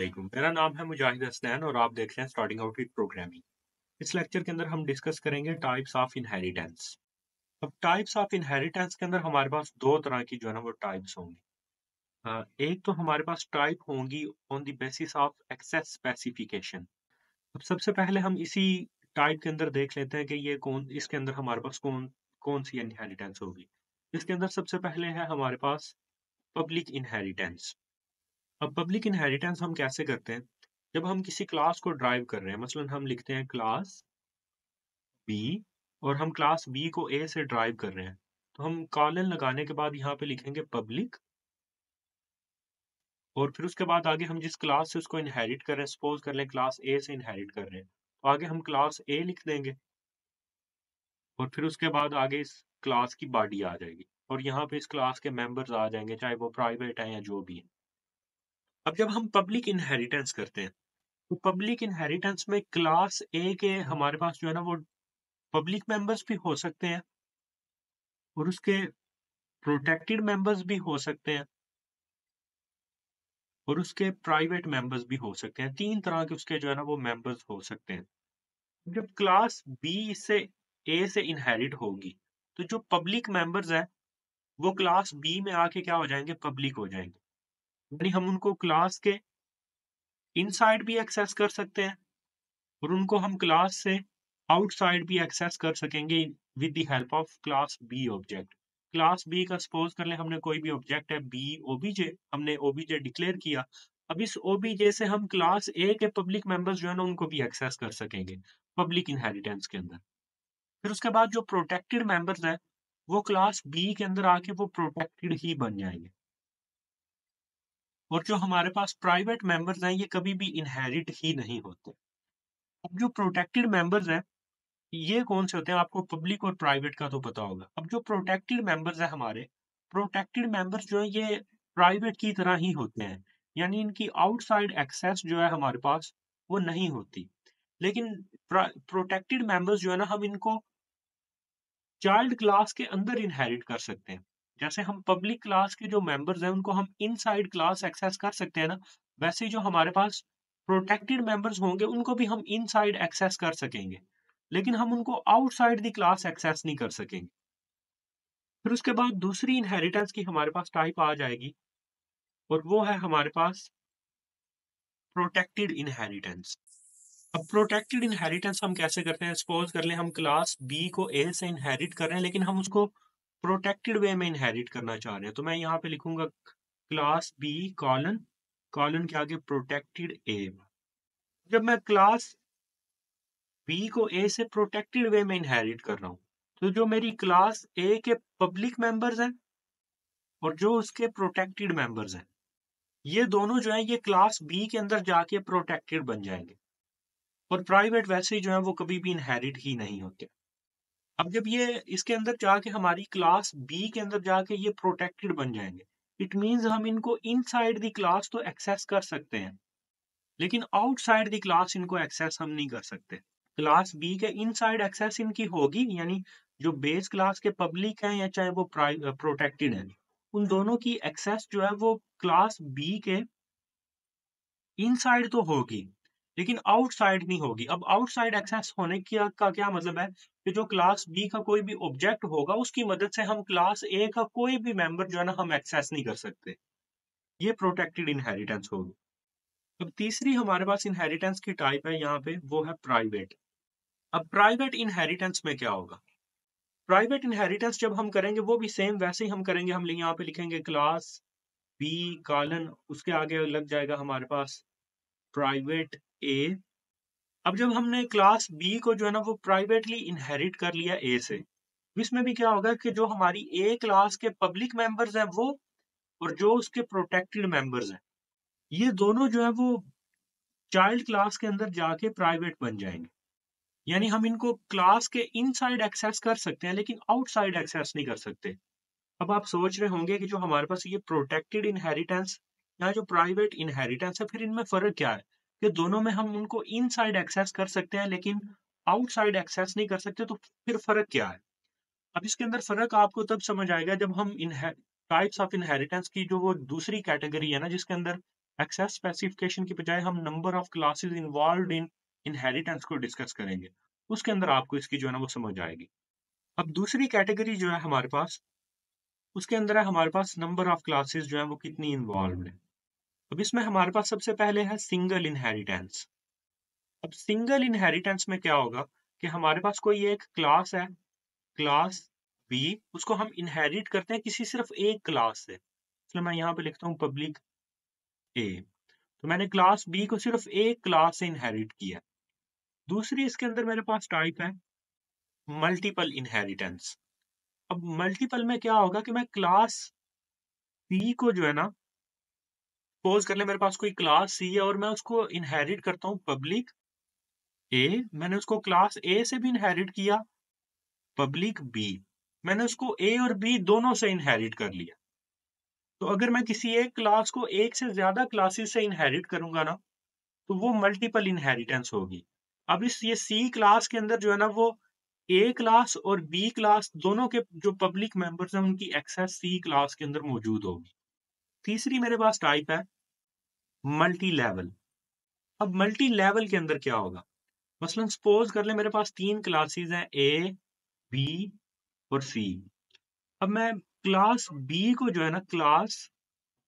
वालेकुम, मेरा नाम है मुजाहिद हसनैन और आप देख रहे हैं स्टार्टिंग आउट विद प्रोग्रामिंग। इस लेक्चर के अंदर हम डिस्कस करेंगे टाइप्स ऑफ इनहेरिटेंस। अब टाइप्स ऑफ इनहेरिटेंस के अंदर हमारे पास दो तरह की जो है ना वो टाइप्स होंगी। एक तो हमारे पास टाइप होंगी on the basis of access specification. अब सबसे पहले हम इसी टाइप के अंदर देख लेते हैं कि ये कौन इसके अंदर हमारे पास कौन कौन सी इनहेरिटेंस होगी। इसके अंदर सबसे पहले है हमारे पास पब्लिक इनहेरिटेंस। अब पब्लिक इनहेरिटेंस हम कैसे करते हैं? जब हम किसी क्लास को ड्राइव कर रहे हैं, मसलन हम लिखते हैं क्लास बी और हम क्लास बी को ए से ड्राइव कर रहे हैं, तो हम कॉलन लगाने के बाद यहाँ पे लिखेंगे पब्लिक और फिर उसके बाद आगे हम जिस क्लास से उसको इनहेरिट कर रहे हैं, सपोज कर लें क्लास ए से इनहेरिट कर रहे हैं, तो आगे हम क्लास ए लिख देंगे और फिर उसके बाद आगे इस क्लास की बॉडी आ जाएगी और यहाँ पे इस क्लास के मेंबर्स आ जाएंगे, चाहे वो प्राइवेट है या जो भी है। अब जब हम पब्लिक इनहेरिटेंस करते हैं, तो पब्लिक इनहेरिटेंस में क्लास ए के हमारे पास जो है ना वो पब्लिक मेंबर्स भी हो सकते हैं और उसके प्रोटेक्टेड मेंबर्स भी हो सकते हैं और उसके प्राइवेट मेंबर्स भी हो सकते हैं। 3 तरह के उसके जो है ना वो मेंबर्स हो सकते हैं। जब क्लास बी से ए से इनहेरिट होगी, तो जो पब्लिक मेंबर्स हैं, वो क्लास बी में आके क्या हो जाएँगे? पब्लिक हो जाएँगे। यानी हम उनको क्लास के इनसाइड भी एक्सेस कर सकते हैं और उनको हम क्लास से आउटसाइड भी एक्सेस कर सकेंगे with the help of class B object. Class B का सपोज कर लें हमने कोई भी ऑब्जेक्ट है बी ओबीजे, हमने ओबीजे डिक्लेयर किया। अब इस ओबीजे से हम क्लास ए के पब्लिक मेंबर्स जो है ना उनको भी एक्सेस कर सकेंगे पब्लिक इनहेरिटेंस के अंदर। फिर उसके बाद जो प्रोटेक्टेड मेंबर्स है वो क्लास बी के अंदर आके वो प्रोटेक्टेड ही बन जाएंगे और जो हमारे पास प्राइवेट मेंबर्स हैं ये कभी भी इनहेरिट ही नहीं होते। अब जो प्रोटेक्टेड मेंबर्स हैं ये कौन से होते हैं? आपको पब्लिक और प्राइवेट का तो पता होगा। अब जो प्रोटेक्टेड मेंबर्स हैं हमारे, प्रोटेक्टेड मेंबर्स जो हैं ये प्राइवेट की तरह ही होते हैं। यानी इनकी आउटसाइड एक्सेस जो है हमारे पास वो नहीं होती। लेकिन प्रोटेक्टेड मेंबर्स जो है ना हम इनको चाइल्ड क्लास के अंदर इनहेरिट कर सकते हैं। जैसे हम पब्लिक क्लास के जो मेंबर्स हैं उनको हम इनसाइड क्लास एक्सेस कर सकते हैं ना, वैसे ही जो हमारे पास प्रोटेक्टेड मेंबर्स होंगे उनको भी हम इनसाइड एक्सेस कर सकेंगे। लेकिन हम उनको आउटसाइड द क्लास एक्सेस नहीं कर सकेंगे। फिर उसके बाद दूसरी इनहेरिटेंस की हमारे पास टाइप आ जाएगी और वो है हमारे पास प्रोटेक्टेड इनहेरिटेंस। अब प्रोटेक्टेड इनहेरिटेंस हम कैसे करते हैं? सपोज कर लें हम क्लास बी को ए से इनहेरिट कर रहे हैं लेकिन हम उसको प्रोटेक्टेड वे में इनहेरिट करना चाह रहे हैं। तो मैं यहाँ पे लिखूंगा क्लास बी कॉलन कॉलन के आगे प्रोटेक्टेड ए। जब मैं क्लास बी को ए से प्रोटेक्टेड वे में इनहेरिट कर रहा हूँ, तो जो मेरी क्लास ए के पब्लिक मेंबर्स हैं और जो उसके प्रोटेक्टेड मेंबर्स हैं, ये दोनों जो है ये क्लास बी के अंदर जाके प्रोटेक्टेड बन जाएंगे और प्राइवेट वैसे ही जो है वो कभी भी इनहेरिट ही नहीं होते। अब जब ये इसके अंदर जाके हमारी क्लास बी के अंदर जाके ये प्रोटेक्टेड बन जाएंगे, इट मीन्स हम इनको इनसाइड द क्लास तो एक्सेस कर सकते हैं लेकिन आउटसाइड द क्लास इनको एक्सेस हम नहीं कर सकते। क्लास बी के इनसाइड एक्सेस इनकी होगी, यानी जो बेस क्लास के पब्लिक हैं या चाहे वो प्रोटेक्टेड हैं, उन दोनों की एक्सेस जो है वो क्लास बी के इनसाइड तो होगी, लेकिन आउटसाइड नहीं होगी। अब आउटसाइड एक्सेस होने की का क्या मतलब है कि जो क्लास बी का कोई भी ऑब्जेक्ट होगा, उसकी मदद से हम क्लास ए का कोई भी मेंबर जो है ना हम एक्सेस नहीं कर सकते। ये प्रोटेक्टेड इनहेरिटेंस होगी। अब तीसरी हमारे पास इनहेरिटेंस की टाइप है यहाँ पे, वो है प्राइवेट। अब प्राइवेट इनहेरिटेंस में क्या होगा? प्राइवेट इनहेरिटेंस जब हम करेंगे वो भी सेम वैसे ही हम करेंगे। हम यहाँ पे लिखेंगे क्लास बी कॉलन उसके आगे लग जाएगा हमारे पास प्राइवेट ए। अब जब हमने क्लास बी को जो है ना वो प्राइवेटली इनहेरिट कर लिया ए से, इसमें भी क्या होगा कि जो हमारी ए क्लास के पब्लिक मेंबर्स हैं वो और जो उसके प्रोटेक्टेड मेंबर्स हैं, ये दोनों जो है वो चाइल्ड क्लास के अंदर जाके प्राइवेट बन जाएंगे। यानी हम इनको क्लास के इनसाइड एक्सेस कर सकते हैं लेकिन आउटसाइड एक्सेस नहीं कर सकते। अब आप सोच रहे होंगे कि जो हमारे पास ये प्रोटेक्टेड इनहेरिटेंस या जो प्राइवेट इनहेरिटेंस है, फिर इनमें फ़र्क क्या है? कि दोनों में हम उनको इनसाइड एक्सेस कर सकते हैं लेकिन आउटसाइड एक्सेस नहीं कर सकते, तो फिर फ़र्क क्या है? अब इसके अंदर फ़र्क आपको तब समझ आएगा जब हम टाइप्स ऑफ इनहेरिटेंस की जो वो दूसरी कैटेगरी है ना जिसके अंदर एक्सेस स्पेसिफिकेशन की बजाय हम number of classes involved in inheritance को डिस्कस करेंगे। उसके अंदर आपको इसकी जो है ना वो समझ आएगी। अब दूसरी कैटेगरी जो है हमारे पास, उसके अंदर है हमारे पास नंबर ऑफ क्लासेस जो है वो कितनी इन्वॉल्व्ड है। अब इसमें हमारे पास सबसे पहले है सिंगल इनहेरिटेंस। अब सिंगल इनहेरिटेंस में क्या होगा कि हमारे पास कोई एक क्लास है, क्लास बी, उसको हम इनहेरिट करते हैं किसी सिर्फ एक क्लास से। इसलिए मैं यहाँ पे लिखता हूँ पब्लिक ए। तो मैंने क्लास बी को सिर्फ एक क्लास से इनहेरिट किया। दूसरी इसके अंदर मेरे पास टाइप है मल्टीपल इनहेरिटेंस। अब मल्टीपल में क्या होगा कि मैं क्लास बी को जो है ना, सपोज कर ले मेरे पास कोई क्लास सी है और मैं उसको इनहेरिट करता हूँ पब्लिक ए। मैंने उसको क्लास ए से भी इनहेरिट किया, पब्लिक बी। मैंने उसको ए और बी दोनों से इनहेरिट कर लिया। तो अगर मैं किसी एक क्लास को एक से ज्यादा क्लासेस से इनहेरिट करूंगा ना, तो वो मल्टीपल इनहेरिटेंस होगी। अब इस ये सी क्लास के अंदर जो है ना वो ए क्लास और बी क्लास दोनों के जो पब्लिक मेंबर्स हैं उनकी एक्सेस सी क्लास के अंदर मौजूद होगी। तीसरी मेरे पास टाइप है मल्टी लेवल। अब मल्टी लेवल के अंदर क्या होगा, मसलन सपोज कर ले मेरे पास तीन क्लासेस हैं ए, बी और सी। अब मैं क्लास बी को जो है ना, क्लास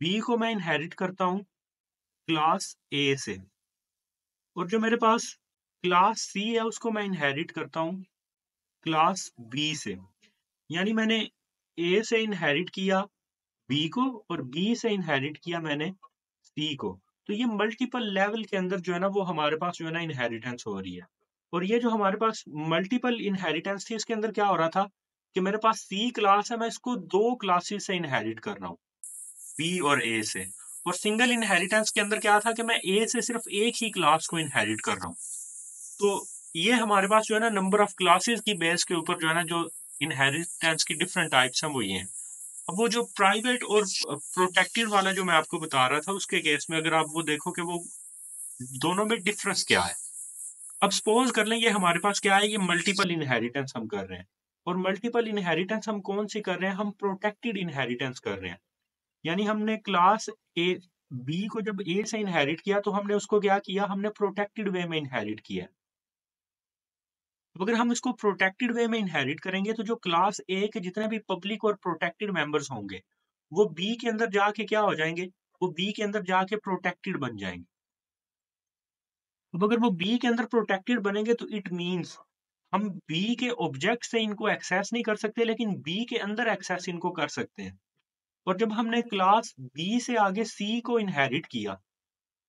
बी को मैं इनहेरिट करता हूँ क्लास ए से, और जो मेरे पास क्लास सी है उसको मैं इनहेरिट करता हूँ क्लास बी से। यानी मैंने ए से इनहेरिट किया बी को और बी से इनहेरिट किया मैंने सी को। तो ये मल्टीपल लेवल के अंदर जो है ना वो हमारे पास जो है ना इनहेरिटेंस हो रही है। और ये जो हमारे पास मल्टीपल इनहेरिटेंस थी इसके अंदर क्या हो रहा था कि मेरे पास सी क्लास है, मैं इसको दो क्लासेस से इनहेरिट कर रहा हूँ, बी और ए से। और सिंगल इनहेरिटेंस के अंदर क्या था कि मैं ए से सिर्फ एक ही क्लास को इनहेरिट कर रहा हूँ। तो ये हमारे पास जो है ना नंबर ऑफ क्लासेस की बेस के ऊपर जो है ना जो इनहेरिटेंस की डिफरेंट टाइप्स हैं वो ये हैं। अब वो जो प्राइवेट और प्रोटेक्टेड वाला जो मैं आपको बता रहा था उसके केस में अगर आप वो देखो कि वो दोनों में डिफरेंस क्या है। अब सपोज कर लें ये हमारे पास क्या है, ये मल्टीपल इनहेरिटेंस हम कर रहे हैं। और मल्टीपल इनहेरिटेंस हम कौन सी कर रहे हैं, हम प्रोटेक्टेड इनहेरिटेंस कर रहे हैं। यानी हमने क्लास ए बी को जब ए से इनहेरिट किया तो हमने उसको क्या किया, हमने प्रोटेक्टेड वे में इनहेरिट किया। तो अगर हम इसको प्रोटेक्टेड वे में इनहेरिट करेंगे तो जो क्लास ए के जितने भी पब्लिक और प्रोटेक्टेड मेंबर्स होंगे वो बी के अंदर जाके क्या हो जाएंगे, वो बी के अंदर जाके प्रोटेक्टेड बन जाएंगे। अब अगर वो बी के अंदर प्रोटेक्टेड बनेंगे तो इट मींस हम बी के ऑब्जेक्ट से इनको एक्सेस नहीं कर सकते लेकिन बी के अंदर एक्सेस इनको कर सकते हैं। और जब हमने क्लास बी से आगे सी को इनहेरिट किया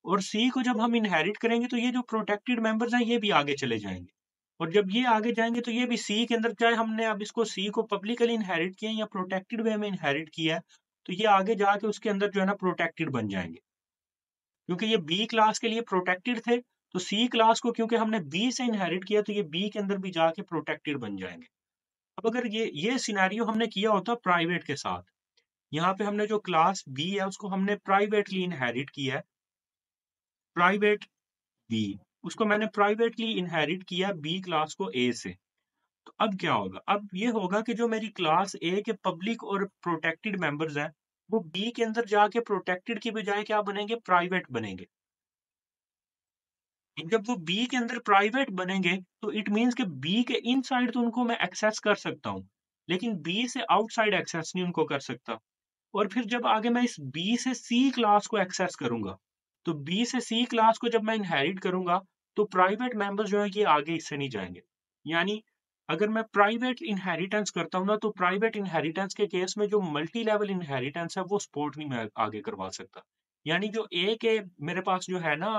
और सी को जब हम इनहेरिट करेंगे तो ये जो प्रोटेक्टेड मेंबर्स हैं ये भी आगे चले जाएंगे। और जब ये आगे जाएंगे तो ये भी सी के अंदर, चाहे हमने अब इसको सी को पब्लिकली इनहेरिट किया या प्रोटेक्टेड वे में इनहेरिट किया है, तो ये आगे जाके उसके अंदर जो है ना प्रोटेक्टेड बन जाएंगे। क्योंकि ये बी क्लास के लिए प्रोटेक्टेड थे तो सी क्लास को क्योंकि हमने बी से इनहेरिट किया तो ये बी के अंदर भी जाके प्रोटेक्टेड बन जाएंगे। अब अगर ये सिनेरियो हमने किया होता प्राइवेट के साथ, यहाँ पे हमने जो क्लास बी है उसको हमने प्राइवेटली इनहेरिट किया है, प्राइवेट बी, उसको मैंने प्राइवेटली इनहेरिट किया बी क्लास को ए से। तो अब क्या होगा, अब ये होगा कि जो मेरी क्लास ए के पब्लिक और प्रोटेक्टेड मेंबर्स हैं वो बी के अंदर जाके प्रोटेक्टेड की बजाय क्या बनेंगे, प्राइवेट बनेंगे। जब वो बी के अंदर प्राइवेट बनेंगे तो इट मीन्स कि बी के इनसाइड तो उनको मैं एक्सेस कर सकता हूँ लेकिन बी से आउटसाइड एक्सेस नहीं उनको कर सकता। और फिर जब आगे मैं इस बी से सी क्लास को एक्सेस करूंगा तो बी से सी क्लास को जब मैं इनहेरिट करूंगा तो प्राइवेट मेंबर्स जो है ये आगे इससे नहीं जाएंगे। यानी अगर मैं प्राइवेट इनहेरिटेंस करता हूँ ना तो प्राइवेट इनहेरिटेंस के केस में जो मल्टी लेवल इनहेरिटेंस है वो सपोर्ट नहीं मैं आगे करवा सकता। यानी जो ए के मेरे पास जो है ना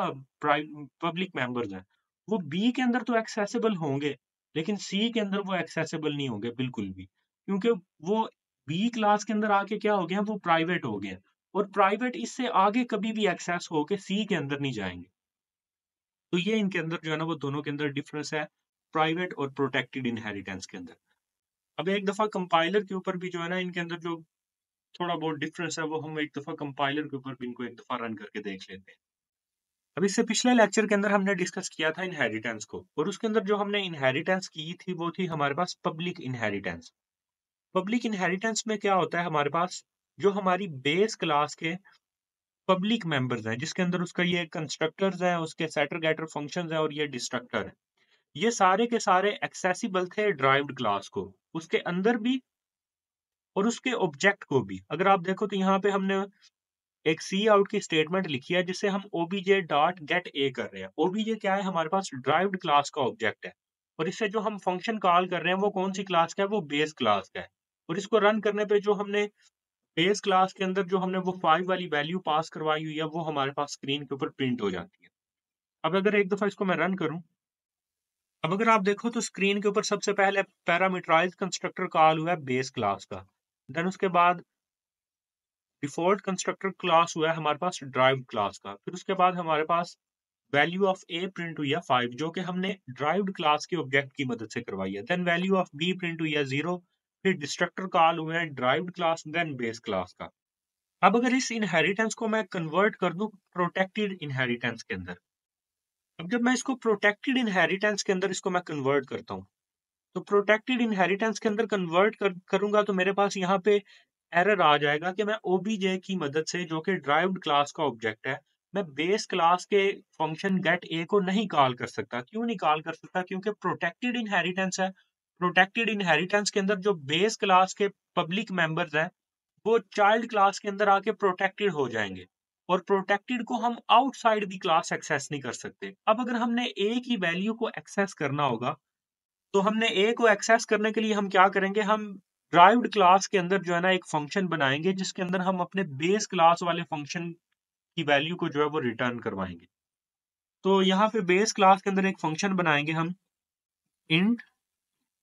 पब्लिक मेंबर्स हैं वो बी के अंदर तो एक्सेसिबल होंगे लेकिन सी के अंदर वो एक्सेसिबल नहीं होंगे बिल्कुल भी, क्योंकि वो बी क्लास के अंदर आके क्या हो गया, वो प्राइवेट हो गए और प्राइवेट इससे आगे कभी भी एक्सेस होके सी के अंदर नहीं जाएंगे। तो ये इनके अंदर जो है ना वो दोनों के अंदर डिफरेंस है, प्राइवेट और प्रोटेक्टेड इनहेरिटेंस के अंदर। अब एक दफा कंपाइलर के ऊपर भी जो है ना इनके अंदर जो थोड़ा बहुत डिफरेंस है वो हम एक दफा कंपाइलर के ऊपर भी इनको एक दफा रन करके देख लेते हैं। अब इससे पिछले लेक्चर के अंदर हमने डिस्कस किया था इनहेरिटेंस को, और उसके अंदर जो हमने इनहेरिटेंस की थी वो थी हमारे पास पब्लिक इनहेरिटेंस। पब्लिक इनहेरिटेंस में क्या होता है, हमारे पास जो हमारी बेस क्लास के पब्लिक मेंबर्स हैं, जिसके अंदर उसका ये कंस्ट्रक्टर्स हैं, उसके सेटर गेटर फंक्शंस हैं और ये डिस्ट्रक्टर है। ये सारे के सारे एक्सेसिबल थे ड्राइव्ड क्लास को, उसके अंदर भी और उसके ऑब्जेक्ट को भी। अगर आप देखो तो यहाँ पे हमने एक सी आउट की स्टेटमेंट लिखी है जिससे हम ओबीजे डॉट गेट ए कर रहे हैं। ओबीजे क्या है? हमारे पास ड्राइव्ड क्लास का ऑब्जेक्ट है और इससे जो हम फंक्शन कॉल कर रहे हैं वो कौन सी क्लास का है? वो बेस क्लास का है। और इसको रन करने पे जो हमने बेस क्लास के अंदर जो हमने वो 5 वाली वैल्यू पास करवाई हुई है वो हमारे पास स्क्रीन के ऊपर प्रिंट हो जाती है। अब अगर एक दफा इसको मैं रन करूं, अब अगर आप देखो तो स्क्रीन के ऊपर सबसे पहले पैरामीटराइज्ड कंस्ट्रक्टर कॉल हुआ है बेस क्लास का। देन उसके बाद डिफ़ॉल्ट कंस्ट्रक्टर क्लास हुआ है हमारे पास ड्राइव्ड क्लास का। फिर उसके बाद हमारे पास वैल्यू ऑफ ए प्रिंट हुई है 5 जो कि हमने ड्राइव्ड क्लास के ऑब्जेक्ट की मदद से करवाई है। Then value of B print हुई है 0। फिर डिस्ट्रक्टर कॉल हुए हैं derived class then base class का। अब अगर इस इनहेरिटेंस को मैं कन्वर्ट कर दूं प्रोटेक्टेड इनहेरिटेंस के अंदर, अब जब मैं इसको प्रोटेक्टेड इनहेरिटेंस के अंदर इसको मैं कन्वर्ट करता हूँ, तो प्रोटेक्टेड इनहेरिटेंस के अंदर कन्वर्ट करूंगा तो मेरे पास यहाँ पे एरर आ जाएगा कि मैं ओबीजे की मदद से जो कि ड्राइव्ड क्लास का ऑब्जेक्ट है, मैं बेस क्लास के फंक्शन गेट ए को नहीं कॉल कर सकता। क्यों नहीं कॉल कर सकता? क्योंकि प्रोटेक्टेड इनहेरिटेंस है। प्रोटेक्टेड इनहेरिटेंस के अंदर जो बेस क्लास के पब्लिक मेंबर्स हैं वो चाइल्ड क्लास के अंदर आके प्रोटेक्टेड हो जाएंगे और प्रोटेक्टेड को हम आउटसाइड दी क्लास एक्सेस नहीं कर सकते। अब अगर हमने ए की वैल्यू को एक्सेस करना होगा तो हमने ए को एक्सेस करने के लिए हम क्या करेंगे, हम ड्राइव्ड क्लास के अंदर जो है ना एक फंक्शन बनाएंगे जिसके अंदर हम अपने बेस क्लास वाले फंक्शन की वैल्यू को जो है वो रिटर्न करवाएंगे। तो यहाँ पे बेस क्लास के अंदर एक फंक्शन बनाएंगे हम इंट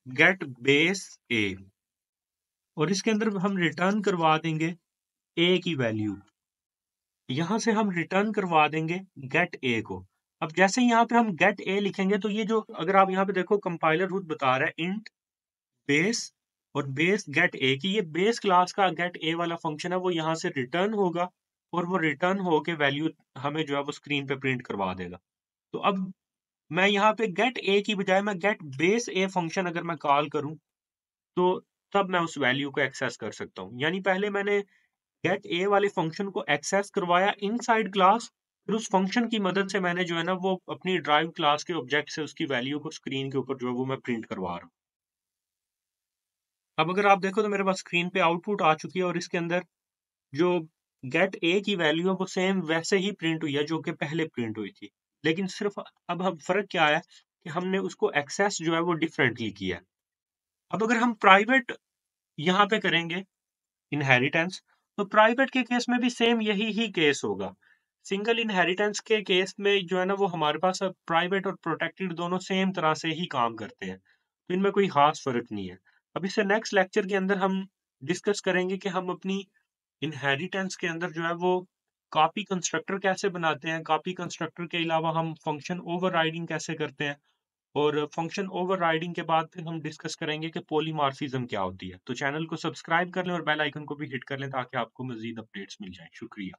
गेट बेस ए और इसके अंदर हम रिटर्न करवा देंगे ए की वैल्यू। यहाँ से हम रिटर्न करवा देंगे गेट ए को। अब जैसे ही यहाँ पे हम गेट ए लिखेंगे तो ये जो अगर आप यहाँ पे देखो कंपाइलर खुद बता रहा है इंट बेस और बेस गेट ए की ये बेस क्लास का गेट ए वाला फंक्शन है वो यहाँ से रिटर्न होगा और वो रिटर्न होके वैल्यू हमें जो है वो स्क्रीन पे प्रिंट करवा देगा। तो अब मैं यहाँ पे गेट ए की बजाय मैं गेट बेस ए फंक्शन अगर मैं कॉल करूँ तो तब मैं उस वैल्यू को एक्सेस कर सकता हूँ। यानी पहले मैंने गेट ए वाले फंक्शन को एक्सेस करवाया इनसाइड क्लास, फिर उस फंक्शन की मदद से मैंने जो है ना वो अपनी ड्राइव क्लास के ऑब्जेक्ट से उसकी वैल्यू को स्क्रीन के ऊपर जो है वो मैं प्रिंट करवा रहा हूँ। अब अगर आप देखो तो मेरे पास स्क्रीन पे आउटपुट आ चुकी है और इसके अंदर जो गेट ए की वैल्यू है वो सेम वैसे ही प्रिंट हुई है जो कि पहले प्रिंट हुई थी। लेकिन सिर्फ अब फ़र्क क्या है कि हमने उसको एक्सेस जो है वो डिफरेंटली किया है। अब अगर हम प्राइवेट यहाँ पे करेंगे इनहेरिटेंस, तो प्राइवेट के केस में भी सेम यही ही केस होगा। सिंगल इनहेरिटेंस के केस में जो है ना वो हमारे पास अब प्राइवेट और प्रोटेक्टेड दोनों सेम तरह से ही काम करते हैं। तो इनमें कोई ख़ास फ़र्क नहीं है। अब इससे नेक्स्ट लेक्चर के अंदर हम डिस्कस करेंगे कि हम अपनी इनहेरिटेंस के अंदर जो है वो कॉपी कंस्ट्रक्टर कैसे बनाते हैं, कॉपी कंस्ट्रक्टर के अलावा हम फंक्शन ओवरराइडिंग कैसे करते हैं और फंक्शन ओवरराइडिंग के बाद फिर हम डिस्कस करेंगे कि पॉलीमॉर्फिज्म क्या होती है। तो चैनल को सब्सक्राइब कर लें और बेल आइकन को भी हिट कर लें ताकि आपको मज़ीद अपडेट्स मिल जाएँ। शुक्रिया।